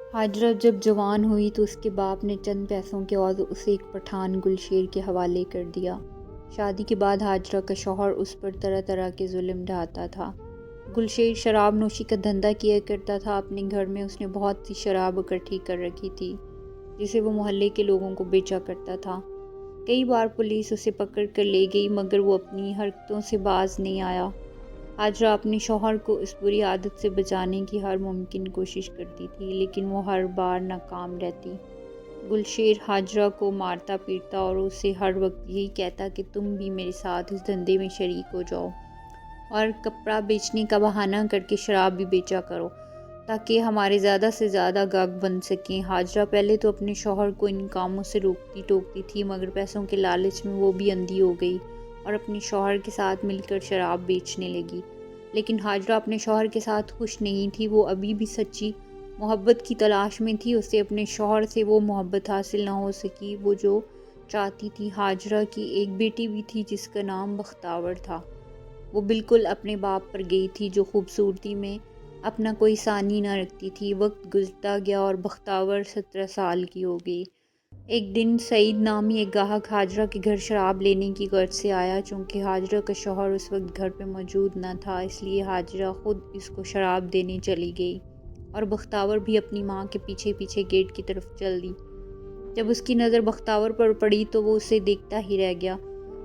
हाजरा जब जवान हुई तो उसके बाप ने चंद पैसों के और उसे एक पठान गुलशेर के हवाले कर दिया। शादी के बाद हाजरा का शौहर उस पर तरह तरह के जुल्म ढाता था। गुलशेर शराब नोशी का धंधा किया करता था। अपने घर में उसने बहुत सी शराब इकट्ठी कर रखी थी जिसे वो मोहल्ले के लोगों को बेचा करता था। कई बार पुलिस उसे पकड़ कर ले गई मगर वो अपनी हरकतों से बाज नहीं आया। हाजरा अपने शौहर को इस बुरी आदत से बचाने की हर मुमकिन कोशिश करती थी लेकिन वो हर बार नाकाम रहती। गुलशेर हाजरा को मारता पीटता और उसे हर वक्त यही कहता कि तुम भी मेरे साथ इस धंधे में शरीक हो जाओ और कपड़ा बेचने का बहाना करके शराब भी बेचा करो ताकि हमारे ज़्यादा से ज़्यादा गाहक बन सकें। हाजरा पहले तो अपने शौहर को इन कामों से रोकती टोकती थी मगर पैसों के लालच में वो भी अंधी हो गई और अपने शौहर के साथ मिलकर शराब बेचने लगी। लेकिन हाजरा अपने शौहर के साथ खुश नहीं थी। वो अभी भी सच्ची मोहब्बत की तलाश में थी। उसे अपने शौहर से वो मोहब्बत हासिल ना हो सकी वो जो चाहती थी। हाजरा की एक बेटी भी थी जिसका नाम बख्तावर था। वो बिल्कुल अपने बाप पर गई थी जो खूबसूरती में अपना कोई सानी ना रखती थी। वक्त गुजरता गया और बख्तावर 17 साल की हो गई। एक दिन सईद नामी एक गाहक हाजरा के घर शराब लेने की गर्ज से आया। चूँकि हाजरा का शौहर उस वक्त घर पे मौजूद न था इसलिए हाजरा खुद इसको शराब देने चली गई और बख्तावर भी अपनी माँ के पीछे पीछे गेट की तरफ चल दी। जब उसकी नज़र बख्तावर पर पड़ी तो वो उसे देखता ही रह गया।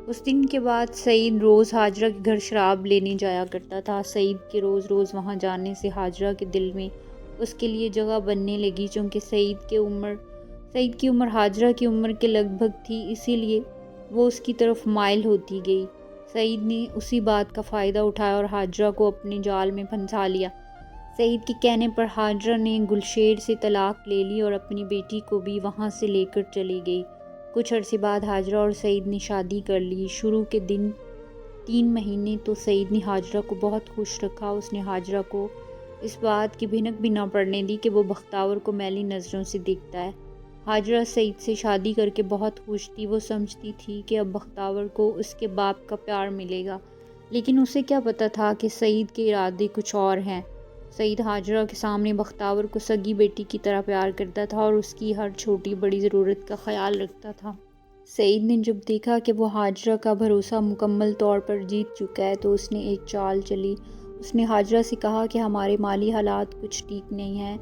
उस दिन के बाद सईद रोज़ हाजरा के घर शराब लेने जाया करता था। सईद के रोज़ रोज़ वहाँ जाने से हाजरा के दिल में उसके लिए जगह बनने लगी। चूँकि सईद की उम्र हाजरा की उम्र के लगभग थी इसीलिए वो उसकी तरफ माइल होती गई। सईद ने उसी बात का फ़ायदा उठाया और हाजरा को अपने जाल में फंसा लिया। सईद के कहने पर हाजरा ने गुलशेर से तलाक ले ली और अपनी बेटी को भी वहाँ से लेकर चली गई। कुछ अरसे बाद हाजरा और सईद ने शादी कर ली। शुरू के दिन 3 महीने तो सईद ने हाजरा को बहुत खुश रखा। उसने हाजरा को इस बात की भनक भी ना पड़ने दी कि वो बख्तावर को मैली नज़रों से देखता है। हाजरा सईद से शादी करके बहुत खुश थी। वो समझती थी कि अब बख्तावर को उसके बाप का प्यार मिलेगा लेकिन उसे क्या पता था कि सईद के इरादे कुछ और हैं। सईद हाजरा के सामने बख्तावर को सगी बेटी की तरह प्यार करता था और उसकी हर छोटी बड़ी ज़रूरत का ख्याल रखता था। सईद ने जब देखा कि वो हाजरा का भरोसा मुकम्मल तौर पर जीत चुका है तो उसने एक चाल चली। उसने हाजरा से कहा कि हमारे माली हालात कुछ ठीक नहीं हैं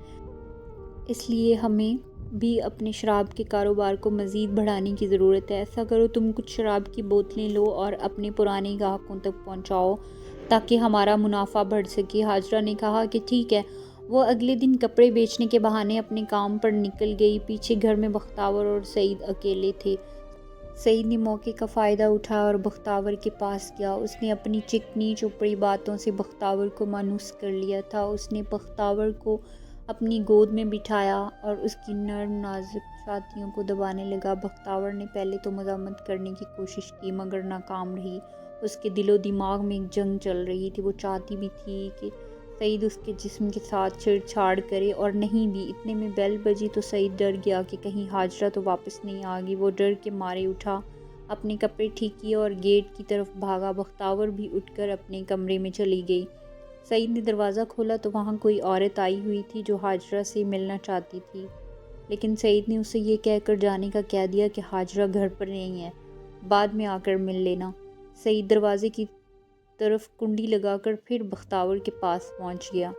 इसलिए हमें भी अपने शराब के कारोबार को मज़ीद बढ़ाने की ज़रूरत है। ऐसा करो तुम कुछ शराब की बोतलें लो और अपने पुराने ग्राहकों तक पहुंचाओ ताकि हमारा मुनाफा बढ़ सके। हाजरा ने कहा कि ठीक है। वो अगले दिन कपड़े बेचने के बहाने अपने काम पर निकल गई। पीछे घर में बख्तावर और सईद अकेले थे। सईद ने मौके का फ़ायदा उठाया और बख्तावर के पास गया। उसने अपनी चिकनी चुपड़ी बातों से बख्तावर को मायूस कर लिया था। उसने बख्तावर को अपनी गोद में बिठाया और उसकी नर्म नाजुक छातियों को दबाने लगा। बख्तावर ने पहले तो मज़ामत करने की कोशिश की मगर नाकाम रही। उसके दिलो दिमाग में एक जंग चल रही थी। वो चाहती भी थी कि सईद उसके जिस्म के साथ छेड़छाड़ करे और नहीं भी। इतने में बेल बजी तो सईद डर गया कि कहीं हाजरा तो वापस नहीं आ गई। वो डर के मारे उठा, अपने कपड़े ठीक किए और गेट की तरफ भागा। बख्तावर भी उठकर अपने कमरे में चली गई। सईद ने दरवाज़ा खोला तो वहाँ कोई औरत आई हुई थी जो हाजरा से मिलना चाहती थी लेकिन सईद ने उसे ये कहकर जाने का कह दिया कि हाजरा घर पर नहीं है, बाद में आकर मिल लेना। सईद दरवाजे की तरफ कुंडी लगाकर फिर बख्तावर के पास पहुंच गया।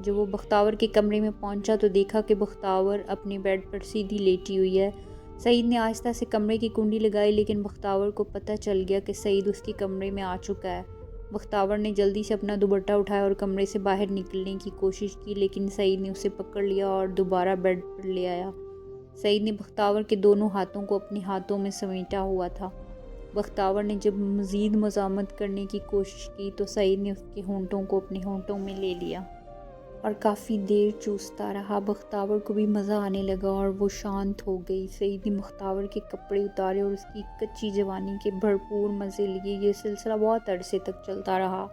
जब वो बख्तावर के कमरे में पहुंचा तो देखा कि बख्तावर अपने बेड पर सीधी लेटी हुई है। सईद ने आहिस्ता से कमरे की कुंडी लगाई लेकिन बख्तावर को पता चल गया कि सईद उसके कमरे में आ चुका है। बख्तावर ने जल्दी से अपना दुपट्टा उठाया और कमरे से बाहर निकलने की कोशिश की लेकिन सईद ने उसे पकड़ लिया और दोबारा बेड पर ले आया। सईद ने बख्तावर के दोनों हाथों को अपने हाथों में समेटा हुआ था। बख्तावर ने जब मज़ीद मज़ामत करने की कोशिश की तो सईद ने उसके होंठों को अपने होंठों में ले लिया और काफ़ी देर चूसता रहा। बख्तावर को भी मज़ा आने लगा और वो शांत हो गई। सईद ने बख्तावर के कपड़े उतारे और उसकी कच्ची जवानी के भरपूर मज़े लिए। ये सिलसिला बहुत अरसे तक चलता रहा।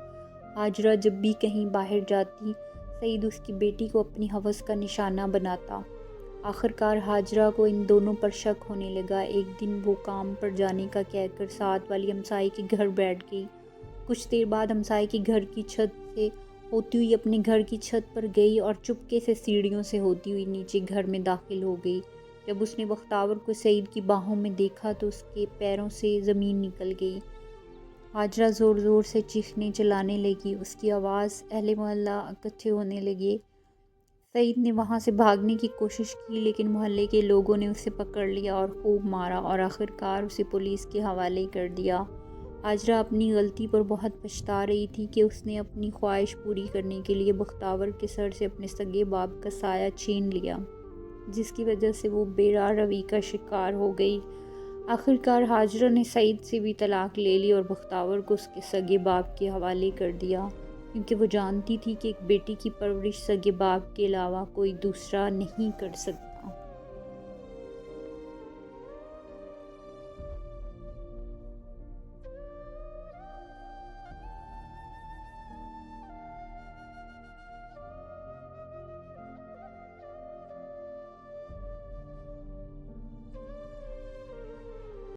हाजरा जब भी कहीं बाहर जाती सईद उसकी बेटी को अपनी हवस का निशाना बनाता। आखिरकार हाजरा को इन दोनों पर शक होने लगा। एक दिन वो काम पर जाने का कहकर साथ वाली हमसाई के घर बैठ गई। कुछ देर बाद हमसाई के घर की छत से ہوتی ہوئی اپنے گھر کی چھت پر گئی اور چپکے سے سیڑھیوں سے ہوتی ہوئی نیچے گھر میں داخل ہو گئی۔ جب اس نے بختاور کو سعید کی باہوں میں دیکھا تو اس کے پیروں سے زمین نکل گئی۔ ہاجرہ زور زور سے چیخنے چلانے لگی، اس کی آواز اہل محلہ اکٹھے ہونے لگے۔ سعید نے وہاں سے بھاگنے کی کوشش کی لیکن محلے کے لوگوں نے اسے پکڑ لیا اور خوب مارا اور آخرکار اسے پولیس کے حوالے کر دیا۔ ہاجرہ اپنی غلطی پر بہت پچھتا رہی تھی کہ اس نے اپنی خواہش پوری کرنے کے لیے بختاور کے سر سے اپنے سگے باپ کا سایہ چھین لیا، جس کی وجہ سے وہ بے راہ روی کا شکار ہو گئی۔ آخرکار ہاجرہ نے سعید سے بھی طلاق لے لی اور بختاور کو اس کے سگے باپ کے حوالے کر دیا، کیونکہ وہ جانتی تھی کہ ایک بیٹی کی پرورش سگے باپ کے علاوہ کوئی دوسرا نہیں کر سکتا۔